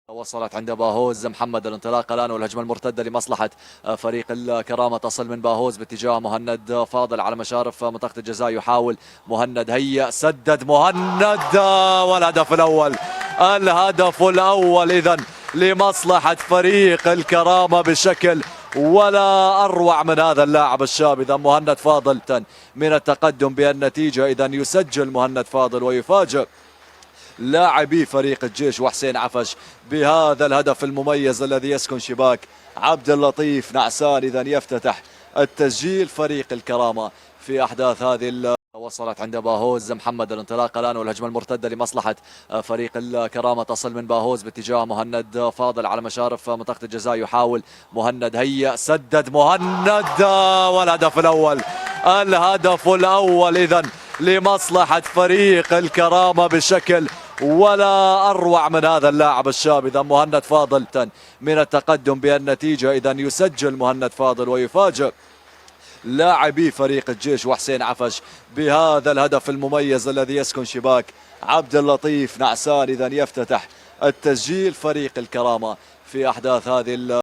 وصلت عند باهوز محمد. الانطلاق الآن والهجمة المرتدة لمصلحة فريق الكرامة تصل من باهوز باتجاه مهند فاضل على مشارف منطقة الجزاء. يحاول مهند، هيا سدد مهند، والهدف الأول. الهدف الأول إذن لمصلحة فريق الكرامة بشكل ولا أروع من هذا اللاعب الشاب. إذا مهند فاضل من التقدم بالنتيجة، إذا يسجل مهند فاضل ويفاجئ لاعبي فريق الجيش وحسين عفش بهذا الهدف المميز الذي يسكن شباك عبد اللطيف نعسان. إذا يفتتح التسجيل فريق الكرامة في أحداث هذه. وصلت عند باهوز محمد. الانطلاق الآن والهجمة المرتدة لمصلحة فريق الكرامة تصل من باهوز باتجاه مهند فاضل على مشارف منطقة الجزاء. يحاول مهند، هيا سدد مهند، والهدف الأول. الهدف الأول إذن لمصلحة فريق الكرامة بشكل ولا أروع من هذا اللاعب الشاب. إذا مهند فاضل من التقدم بالنتيجة، إذا يسجل مهند فاضل ويفاجئ لاعبي فريق الجيش وحسين عفش بهذا الهدف المميز الذي يسكن شباك عبد اللطيف نعسان. إذا يفتتح التسجيل فريق الكرامة في أحداث هذه